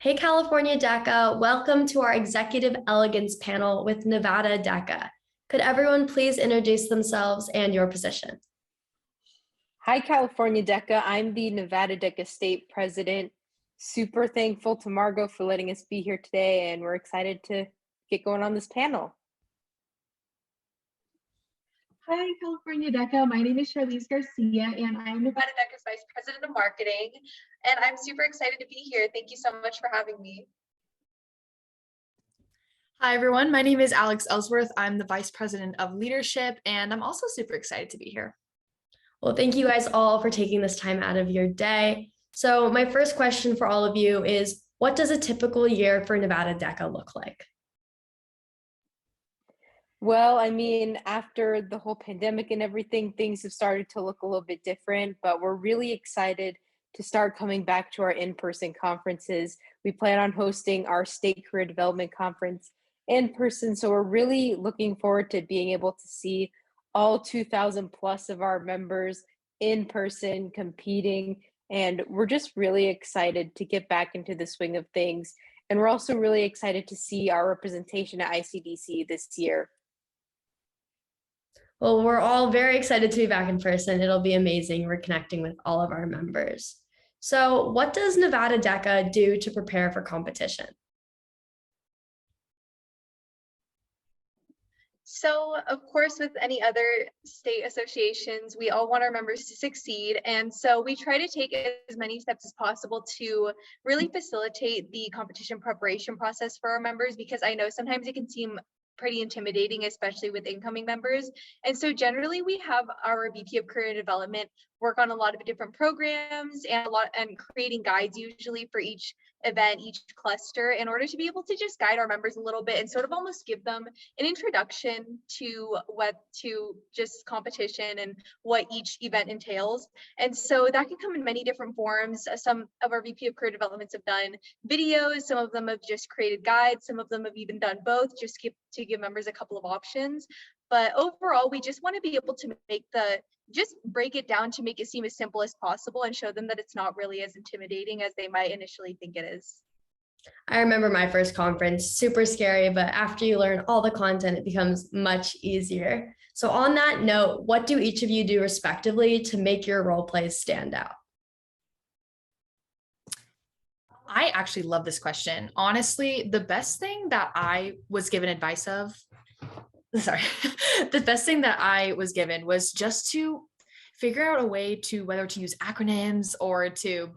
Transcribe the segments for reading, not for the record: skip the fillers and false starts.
Hey, California Deca, welcome to our Executive Elegance panel with Nevada Deca. Could everyone please introduce themselves and your position? Hi, California Deca. I'm the Nevada Deca State President. Super thankful to Margot for letting us be here today, and we're excited to get going on this panel. Hi, California Deca. My name is Charlize Garcia, and I'm Nevada Deca's Vice President of Marketing, and I'm super excited to be here. Thank you so much for having me. Hi, everyone. My name is Ellsworth. I'm the Vice President of Leadership, and I'm also super excited to be here. Well, thank you guys all for taking this time out of your day. So my first question for all of you is, what does a typical year for Nevada Deca look like? Well, I mean, after the whole pandemic and everything, things have started to look a little bit different, but we're really excited to start coming back to our in-person conferences. We plan on hosting our State Career Development Conference in person, so we're really looking forward to being able to see all 2,000 plus of our members in person competing, and we're just really excited to get back into the swing of things. And we're also really excited to see our representation at ICDC this year. Well, we're all very excited to be back in person. It'll be amazing. We're connecting with all of our members. So what does Nevada Deca do to prepare for competition? So, of course, with any other state associations, we all want our members to succeed. And so we try to take as many steps as possible to really facilitate the competition preparation process for our members, because I know sometimes it can seem pretty intimidating, especially with incoming members. And so generally we have our VP of Career Development work on a lot of different programs and creating guides usually for each event, each cluster, in order to be able to just guide our members a little bit and sort of almost give them an introduction to just competition and what each event entails. And so that can come in many different forms. Some of our VP of Career Developments have done videos, some of them have just created guides, some of them have even done both, just to give members a couple of options. But overall, we just want to be able to just break it down to make it seem as simple as possible and show them that it's not really as intimidating as they might initially think it is. I remember my first conference, super scary, but after you learn all the content, it becomes much easier. So on that note, what do each of you do respectively to make your role plays stand out? I actually love this question. Honestly, the best thing that I was given advice of, the best thing that I was given was just to figure out a way to whether to use acronyms or to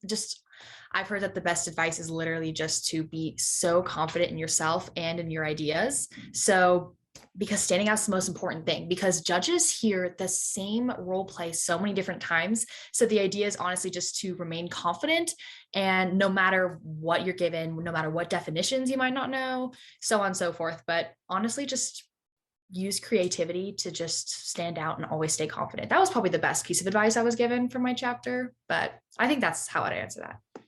just, I've heard that the best advice is literally just to be so confident in yourself and in your ideas. So because standing out is the most important thing, because judges hear the same role play so many different times. So the idea is honestly just to remain confident, and no matter what you're given, no matter what definitions you might not know, so on and so forth. But honestly, just use creativity to just stand out and always stay confident. That was probably the best piece of advice I was given from my chapter, but I think that's how I'd answer that.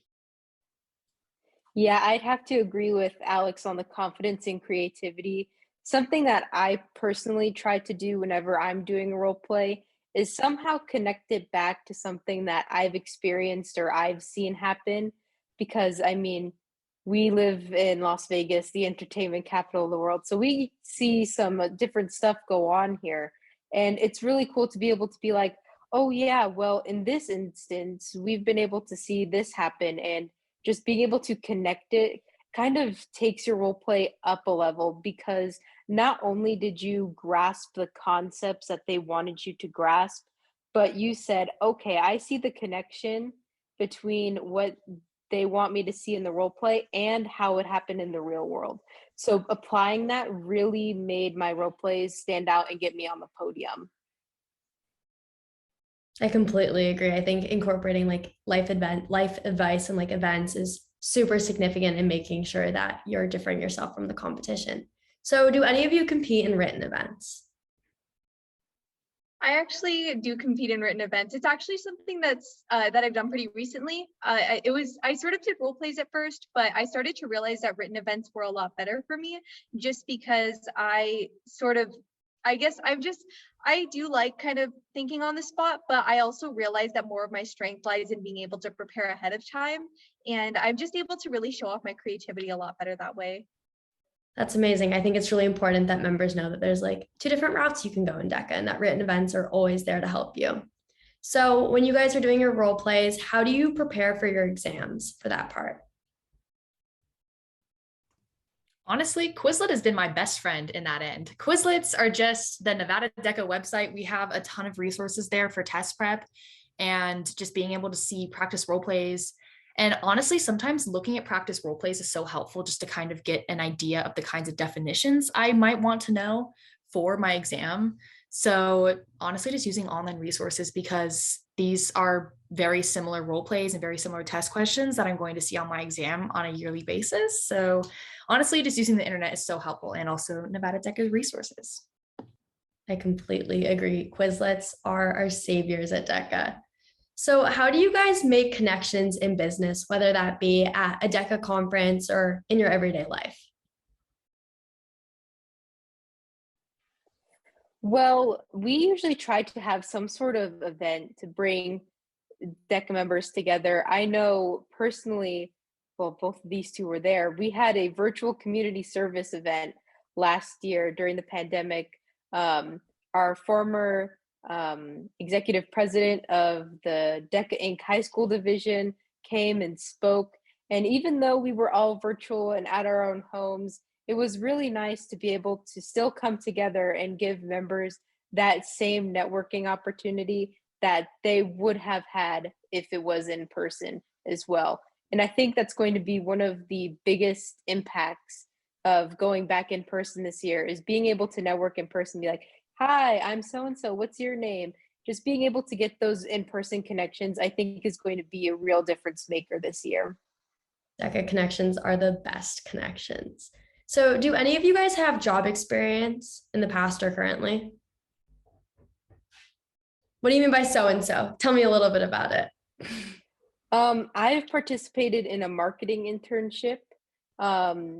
Yeah, I'd have to agree with Alex on the confidence and creativity. Something that I personally try to do whenever I'm doing a role play is somehow connect it back to something that I've experienced or I've seen happen. Because I mean, we live in Las Vegas, the entertainment capital of the world. So we see some different stuff go on here. And it's really cool to be able to be like, oh, yeah, well, in this instance, we've been able to see this happen. And just being able to connect it kind of takes your role play up a level, because not only did you grasp the concepts that they wanted you to grasp, but you said, okay, I see the connection between what they want me to see in the role play and how it happened in the real world. So applying that really made my role plays stand out and get me on the podium. I completely agree. I think incorporating like life advice and like events is super significant in making sure that you're differentiating yourself from the competition. So do any of you compete in written events? I actually do compete in written events. It's actually something that I've done pretty recently. I sort of did role plays at first, but I started to realize that written events were a lot better for me, just because I sort of I guess I do like kind of thinking on the spot, but I also realize that more of my strength lies in being able to prepare ahead of time. And I'm just able to really show off my creativity a lot better that way. That's amazing. I think it's really important that members know that there's like two different routes you can go in DECA and that written events are always there to help you. So when you guys are doing your role plays, how do you prepare for your exams for that part? Honestly, Quizlet has been my best friend in that end. Quizlets are just the Nevada DECA website. We have a ton of resources there for test prep and just being able to see practice role plays. And honestly, sometimes looking at practice role plays is so helpful just to kind of get an idea of the kinds of definitions I might want to know for my exam. So honestly, just using online resources because these are very similar role plays and very similar test questions that I'm going to see on my exam on a yearly basis. So honestly, just using the internet is so helpful, and also Nevada DECA resources. I completely agree. Quizlets are our saviors at DECA. So how do you guys make connections in business, whether that be at a DECA conference or in your everyday life? Well, we usually try to have some sort of event to bring DECA members together. I know personally, well, both of these two were there. We had a virtual community service event last year during the pandemic. Um, our former executive president of the DECA Inc. High School Division came and spoke. And even though we were all virtual and at our own homes, it was really nice to be able to still come together and give members that same networking opportunity that they would have had if it was in person as well. And I think that's going to be one of the biggest impacts of going back in person this year is being able to network in person, be like, hi, I'm so and so, what's your name? Just being able to get those in-person connections, I think is going to be a real difference maker this year. DECA connections are the best connections. So do any of you guys have job experience in the past or currently? What do you mean by so-and-so? Tell me a little bit about it. I've participated in a marketing internship.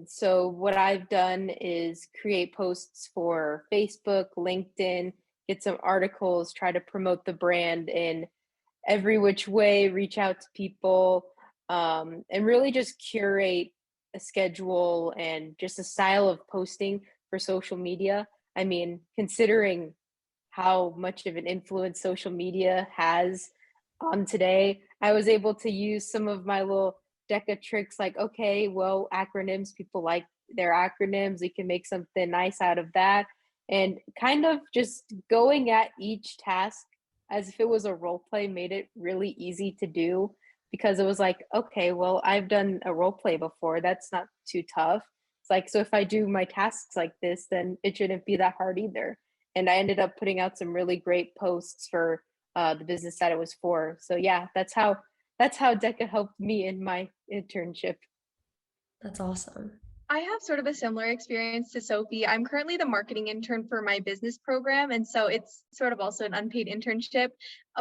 So what I've done is create posts for Facebook, LinkedIn, get some articles, try to promote the brand in every which way, reach out to people, and really just curate a schedule and just a style of posting for social media. I mean, considering how much of an influence social media has on today, I was able to use some of my little DECA tricks like, okay, well, acronyms, people like their acronyms. We can make something nice out of that. And kind of just going at each task as if it was a role play made it really easy to do because it was like, okay, well, I've done a role play before. That's not too tough. It's like, so if I do my tasks like this, then it shouldn't be that hard either. And I ended up putting out some really great posts for the business that it was for. So yeah, that's how DECA helped me in my internship. That's awesome. I have sort of a similar experience to Sophie. I'm currently the marketing intern for my business program, and so it's sort of also an unpaid internship.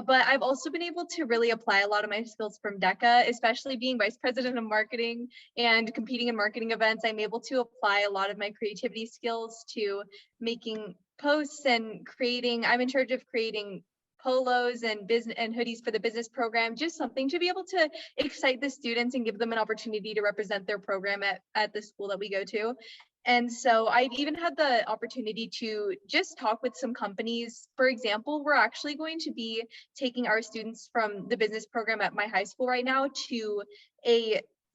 But I've also been able to really apply a lot of my skills from DECA, especially being vice president of marketing and competing in marketing events. I'm able to apply a lot of my creativity skills to making posts and creating. I'm in charge of creating polos and business and hoodies for the business program, just something to be able to excite the students and give them an opportunity to represent their program at the school that we go to. And so I've even had the opportunity to just talk with some companies. For example, we're actually going to be taking our students from the business program at my high school right now to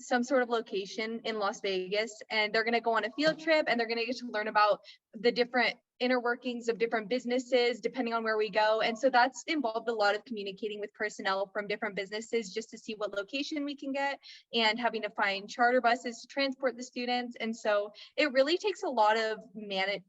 some sort of location in Las Vegas, and they're going to go on a field trip and they're going to get to learn about the different inner workings of different businesses depending on where we go. And so that's involved a lot of communicating with personnel from different businesses just to see what location we can get and having to find charter buses to transport the students. And so it really takes a lot of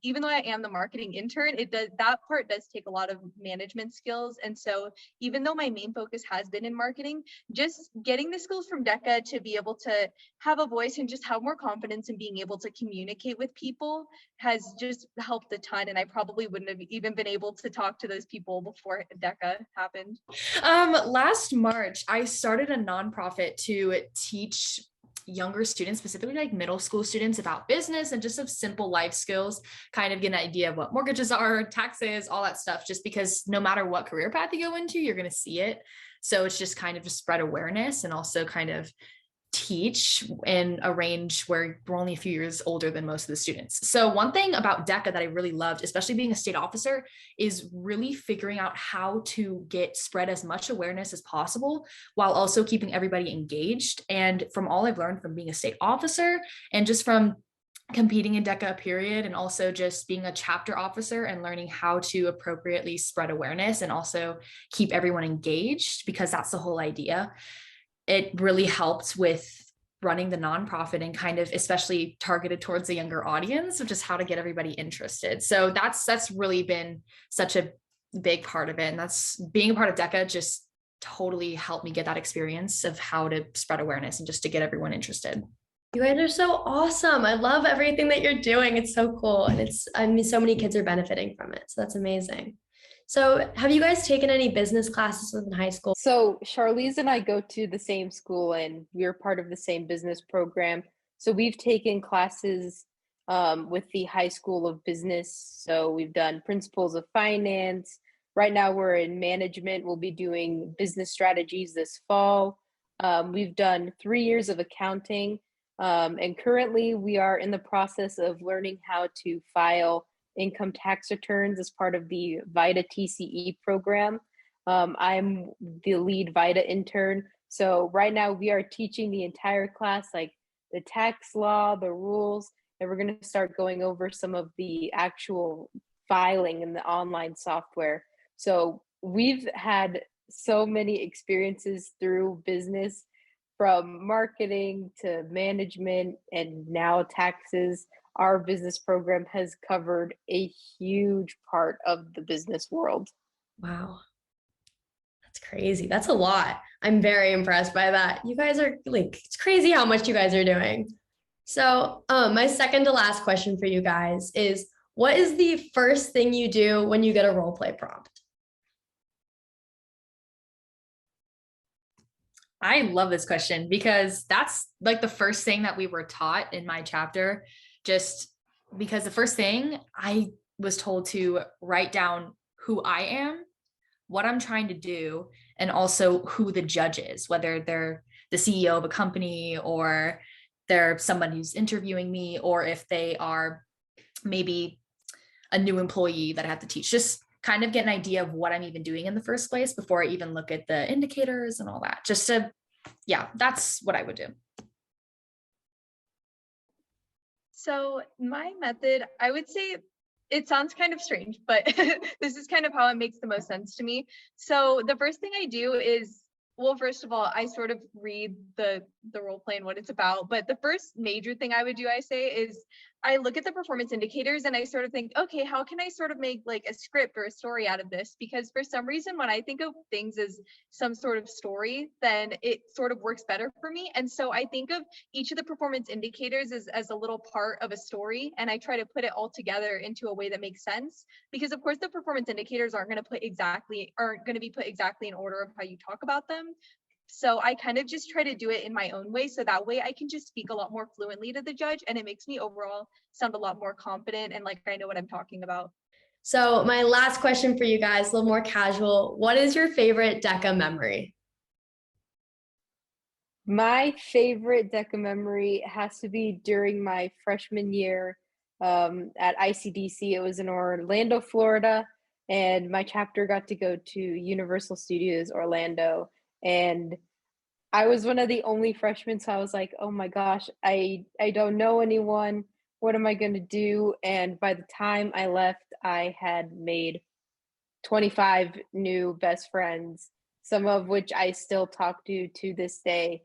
even though I am the marketing intern, that part does take a lot of management skills. And so even though my main focus has been in marketing, just getting the skills from DECA to be able to have a voice and just have more confidence in being able to communicate with people has just helped a ton. And I probably wouldn't have even been able to talk to those people before DECA happened. Last March, I started a nonprofit to teach younger students, specifically like middle school students, about business and just of simple life skills, kind of get an idea of what mortgages are, taxes, all that stuff, just because no matter what career path you go into, you're going to see it. So it's just kind of to spread awareness and also kind of teach in a range where we're only a few years older than most of the students. So one thing about Deca that I really loved, especially being a state officer, is really figuring out how to get spread as much awareness as possible while also keeping everybody engaged. And from all I've learned from being a state officer and just from competing in Deca period, and also just being a chapter officer and learning how to appropriately spread awareness and also keep everyone engaged, because that's the whole idea. It really helped with running the nonprofit and kind of especially targeted towards the younger audience of just how to get everybody interested. So that's really been such a big part of it. And that's being a part of Deca just totally helped me get that experience of how to spread awareness and just to get everyone interested. You guys are so awesome. I love everything that you're doing. It's so cool. And I mean, so many kids are benefiting from it. So that's amazing. So have you guys taken any business classes within high school? So Charlize and I go to the same school and we're part of the same business program. So we've taken classes with the High School of Business. So we've done principles of finance. Right now we're in management. We'll be doing business strategies this fall. We've done 3 years of accounting. And currently we are in the process of learning how to file income tax returns as part of the VITA TCE program. I'm the lead VITA intern. So right now we are teaching the entire class, like the tax law, the rules, and we're going to start going over some of the actual filing in the online software. So we've had so many experiences through business, from marketing to management and now taxes. Our business program has covered a huge part of the business world. Wow. That's crazy. That's a lot. I'm very impressed by that. You guys are like, it's crazy how much you guys are doing. So my second to last question for you guys is, what is the first thing you do when you get a role play prompt? I love this question because that's like the first thing that we were taught in my chapter, just because the first thing I was told to write down who I am, what I'm trying to do, and also who the judge is, whether they're the CEO of a company or they're somebody who's interviewing me, or if they are maybe a new employee that I have to teach. Just kind of get an idea of what I'm even doing in the first place before I even look at the indicators and all that. Just to, yeah, that's what I would do. So my method, I would say, it sounds kind of strange, but this is kind of how it makes the most sense to me. So the first thing I do is, well, first of all, I sort of read the role play and what it's about. But the first major thing I would do, I say, is I look at the performance indicators and I sort of think, okay, how can I sort of make like a script or a story out of this? Because for some reason, when I think of things as some sort of story, then it sort of works better for me. And so I think of each of the performance indicators as a little part of a story, and I try to put it all together into a way that makes sense. Because of course, the performance indicators aren't going to be put exactly in order of how you talk about them. So I kind of just try to do it in my own way. So that way I can just speak a lot more fluently to the judge, and it makes me overall sound a lot more confident and like I know what I'm talking about. So my last question for you guys, a little more casual. What is your favorite Deca memory? My favorite Deca memory has to be during my freshman year at ICDC. It was in Orlando, Florida, and my chapter got to go to Universal Studios Orlando. And I was one of the only freshmen, so I was like, oh my gosh, I don't know anyone. What am I going to do? And by the time I left, I had made 25 new best friends, some of which I still talk to this day.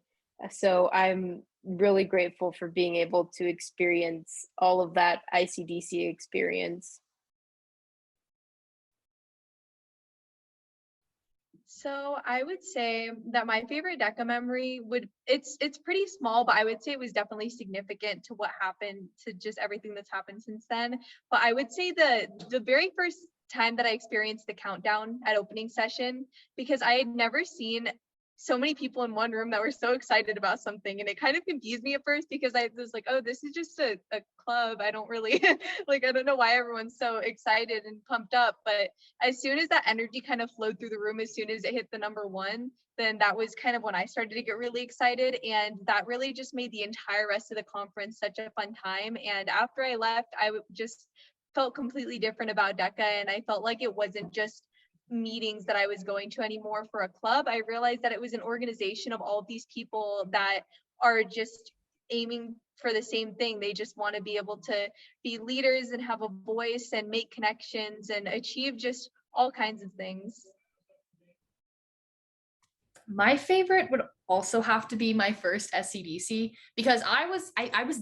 So I'm really grateful for being able to experience all of that ICDC experience. So I would say that my favorite Deca memory it's pretty small, but I would say it was definitely significant to what happened, to just everything that's happened since then. But I would say the very first time that I experienced the countdown at opening session, because I had never seen so many people in one room that were so excited about something. And it kind of confused me at first because I was like, oh, this is just a club. I don't really like, I don't know why everyone's so excited and pumped up. But as soon as that energy kind of flowed through the room, as soon as it hit the number one, then that was kind of when I started to get really excited. And that really just made the entire rest of the conference such a fun time. And after I left, just felt completely different about Deca. And I felt like it wasn't just meetings that I was going to anymore for a club. I realized that it was an organization of all of these people that are just aiming for the same thing. They just want to be able to be leaders and have a voice and make connections and achieve just all kinds of things. My favorite would also have to be my first SCDC, because I was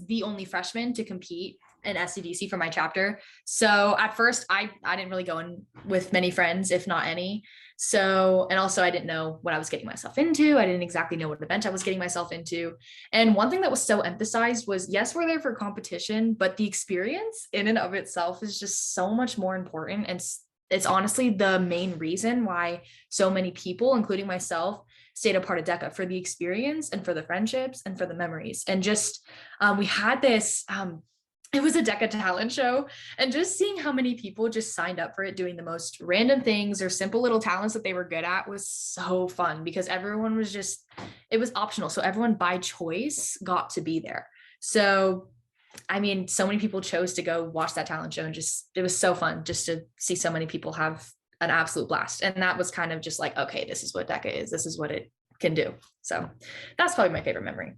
the only freshman to compete in SCDC for my chapter. So at first I didn't really go in with many friends, if not any. So, and also I didn't know what I was getting myself into. I didn't exactly know what event I was getting myself into. And one thing that was so emphasized was, yes, we're there for competition, but the experience in and of itself is just so much more important. And it's honestly the main reason why so many people, including myself, stayed a part of Deca, for the experience and for the friendships and for the memories. And just we had this it was a Deca talent show, and just seeing how many people just signed up for it, doing the most random things or simple little talents that they were good at, was so fun, because everyone was just, it was optional. So everyone by choice got to be there. So I mean, so many people chose to go watch that talent show, and just, it was so fun just to see so many people have an absolute blast. And that was kind of just like, okay, this is what Deca is. This is what it can do. So that's probably my favorite memory.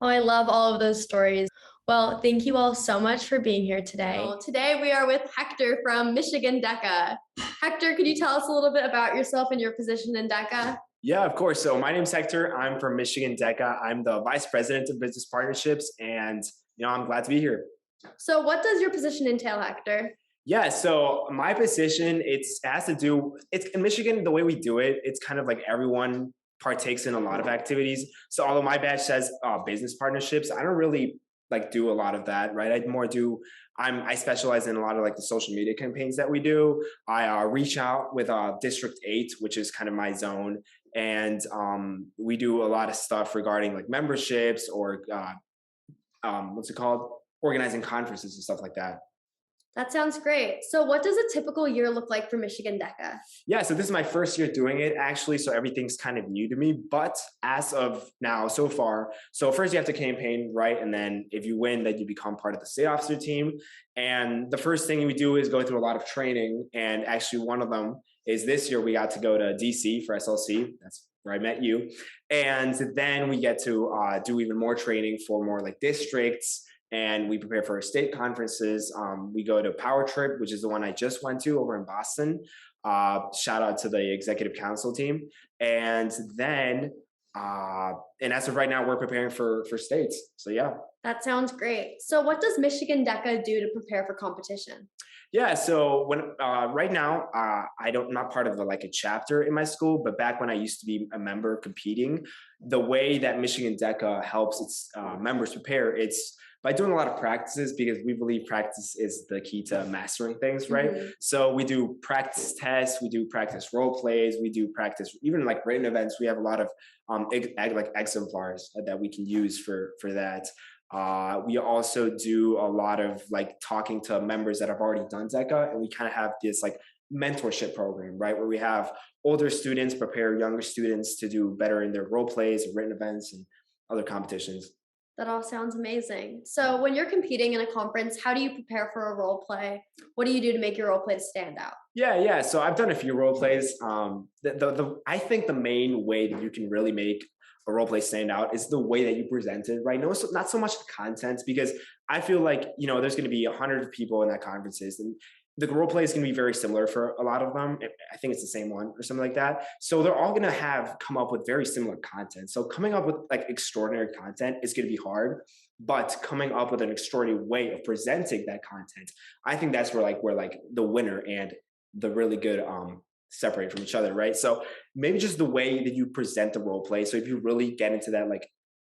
Oh, I love all of those stories. Well, thank you all so much for being here today. Well, today we are with Hector from Michigan Deca. Hector, could you tell us a little bit about yourself and your position in Deca? Yeah, of course. So my name's Hector. I'm from Michigan Deca. I'm the Vice President of Business Partnerships, and I'm glad to be here. So what does your position entail, Hector? Yeah, so my position, it's in Michigan, the way we do it, it's kind of like everyone partakes in a lot of activities. So although my badge says business partnerships, I don't really do a lot of that, right? I specialize in a lot of the social media campaigns that we do. I reach out with District 8, which is kind of my zone. And we do a lot of stuff regarding memberships or organizing conferences and stuff like that. That sounds great. So what does a typical year look like for Michigan Deca? Yeah, so this is my first year doing it, actually, so everything's kind of new to me. But as of now, so far, so first you have to campaign, right? And then if you win, then you become part of the state officer team. And the first thing we do is go through a lot of training. And actually one of them is this year we got to go to DC for SLC. That's where I met you. And then we get to do even more training for more districts. And we prepare for state conferences. We go to Power Trip, which is the one I just went to over in Boston. Shout out to the executive council team. And then, and as of right now, we're preparing for states. So yeah. That sounds great. So what does Michigan Deca do to prepare for competition? Yeah, so when right now, I'm not part of a chapter in my school, but back when I used to be a member competing, the way that Michigan Deca helps its members prepare, it's by doing a lot of practices, because we believe practice is the key to mastering things, right? Mm-hmm. So we do practice tests, we do practice role plays, we do practice even written events. We have a lot of exemplars that we can use for that. We also do a lot of talking to members that have already done Deca, and we kind of have this mentorship program, right, where we have older students prepare younger students to do better in their role plays and written events and other competitions. That all sounds amazing. So when you're competing in a conference, how do you prepare for a role play? What do you do to make your role play stand out? Yeah. So I've done a few role plays. I think the main way that you can really make a role play stand out is the way that you present it, right? No, not so much the content, because I feel there's going to be 100 people in that conferences, and the role play is going to be very similar for a lot of them. I think it's the same one or something like that. So they're all going to come up with very similar content. So coming up with extraordinary content is going to be hard, but coming up with an extraordinary way of presenting that content, I think that's where the winner and the really good separate from each other, right? So maybe just the way that you present the role play. So if you really get into that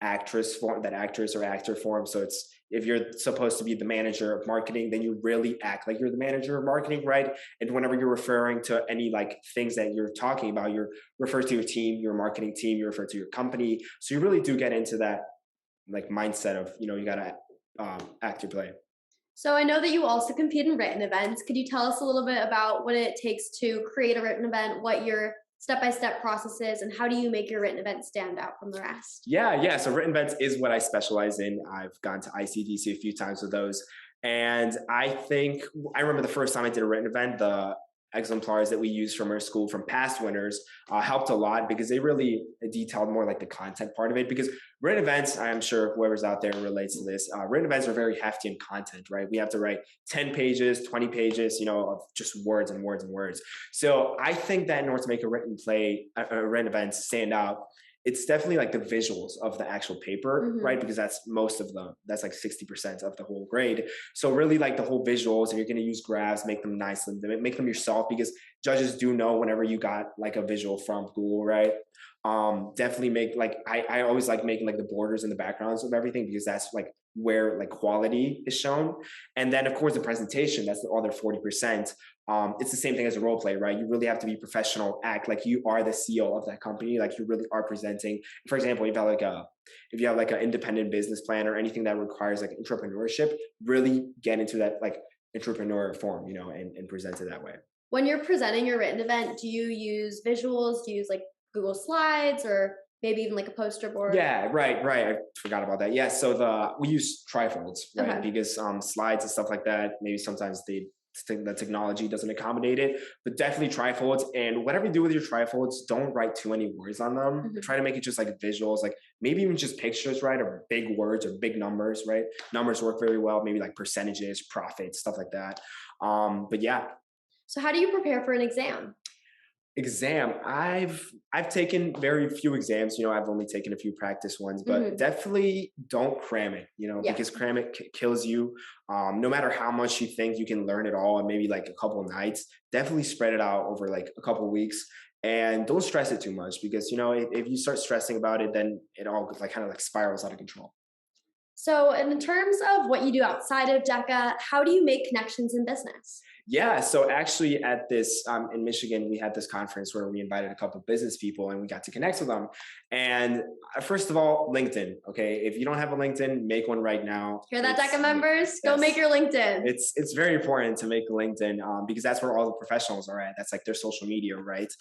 actress or actor form. So it's, if you're supposed to be the manager of marketing, then you really act like you're the manager of marketing, right? And whenever you're referring to any like things that you're talking about, you're refer to your team, your marketing team, you refer to your company. So you really do get into that like mindset of, you gotta act your play. So I know that you also compete in written events. Could you tell us a little bit about what it takes to create a written event, what your step-by-step process is, and how do you make your written event stand out from the rest? Yeah. So written events is what I specialize in. I've gone to ICDC a few times with those. And I remember the first time I did a written event, the exemplars that we used from our school from past winners helped a lot because they really detailed more like the content part of it. Because written events, I'm sure whoever's out there relates to this, written events are very hefty in content, right? We have to write 10 pages, 20 pages, of just words and words and words. So I think that in order to make a written event stand out, it's definitely like the visuals of the actual paper, right? Because that's that's like 60% of the whole grade. So really like the whole visuals, if you're going to use graphs, make them nice, make them yourself, because judges do know whenever you got like a visual from Google, right? Definitely make like, I always like making like the borders and the backgrounds of everything, because that's like where like quality is shown. And then of course the presentation, that's the other 40%. It's the same thing as a role play, right? You really have to be professional, act like you are the CEO of that company, like you really are presenting. For example, if you have like an independent business plan or anything that requires like entrepreneurship, really get into that like entrepreneur form, and present it that way. When you're presenting your written event, do you use visuals? Do you use like Google Slides or maybe even like a poster board? Yeah, right. I forgot about that. Yeah, so we use trifolds, right? Okay. Because slides and stuff like that, maybe sometimes the technology doesn't accommodate it, but definitely trifolds. And whatever you do with your trifolds, don't write too many words on them. Try to make it just like visuals, like maybe even just pictures, right? Or big words or big numbers, right? Numbers work very well. Maybe like percentages, profits, stuff like that. But yeah. So how do you prepare for an exam? I've taken very few exams, I've only taken a few practice ones, but definitely don't cram it, because cram it kills you. No matter how much you think you can learn it all in maybe like a couple of nights, definitely spread it out over like a couple of weeks, and don't stress it too much, because if you start stressing about it, then it all like kind of like spirals out of control. So in terms of what you do outside of Deca, how do you make connections in business? Yeah, so actually at this, in Michigan, we had this conference where we invited a couple of business people and we got to connect with them. And first of all, LinkedIn, okay? If you don't have a LinkedIn, make one right now. Hear that, Deca members? Go make your LinkedIn. It's very important to make a LinkedIn because that's where all the professionals are at. That's like their social media, right?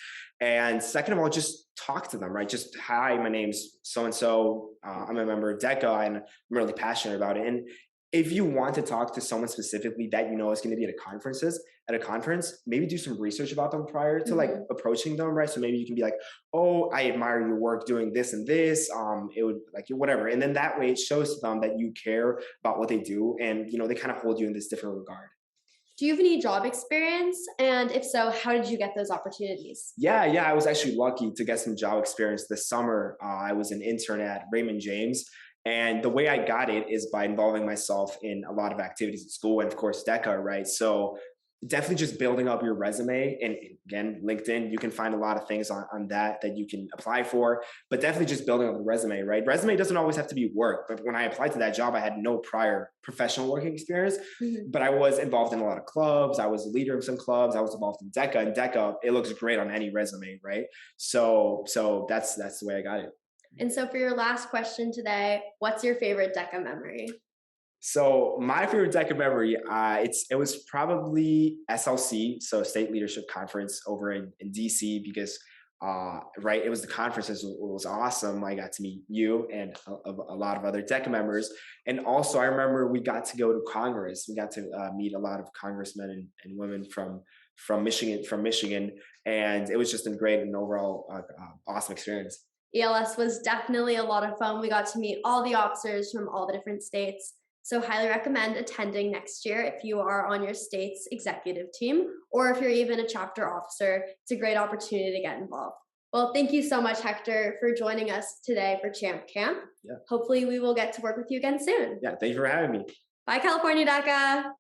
And second of all, just talk to them, right? Just, hi, my name's so-and-so. I'm a member of Deca and I'm really passionate about it. And if you want to talk to someone specifically that is going to be at a conference, maybe do some research about them prior to like approaching them, right? So maybe you can be like, oh, I admire your work doing this and this. It would like whatever. And then that way it shows to them that you care about what they do. And, they kind of hold you in this different regard. Do you have any job experience? And if so, how did you get those opportunities? Yeah. I was actually lucky to get some job experience this summer. I was an intern at Raymond James. And the way I got it is by involving myself in a lot of activities at school and of course Deca, right? So definitely just building up your resume, and again, LinkedIn, you can find a lot of things on that you can apply for, but definitely just building up the resume, right? Resume doesn't always have to be work, but when I applied to that job, I had no prior professional working experience, but I was involved in a lot of clubs. I was a leader of some clubs. I was involved in Deca, and Deca, it looks great on any resume, right? So that's the way I got it. And so for your last question today, what's your favorite Deca memory? So my favorite Deca memory, it was probably SLC, so State Leadership Conference over in DC, because right, it was the conference. It was awesome. I got to meet you and a lot of other Deca members, and also I remember we got to go to Congress. We got to meet a lot of congressmen and women from Michigan, and it was just a great and overall awesome experience. ELS was definitely a lot of fun. We got to meet all the officers from all the different states. So highly recommend attending next year if you are on your state's executive team, or if you're even a chapter officer. It's a great opportunity to get involved. Well, thank you so much, Hector, for joining us today for Champ Camp. Yeah. Hopefully we will get to work with you again soon. Yeah, thank you for having me. Bye, California Deca.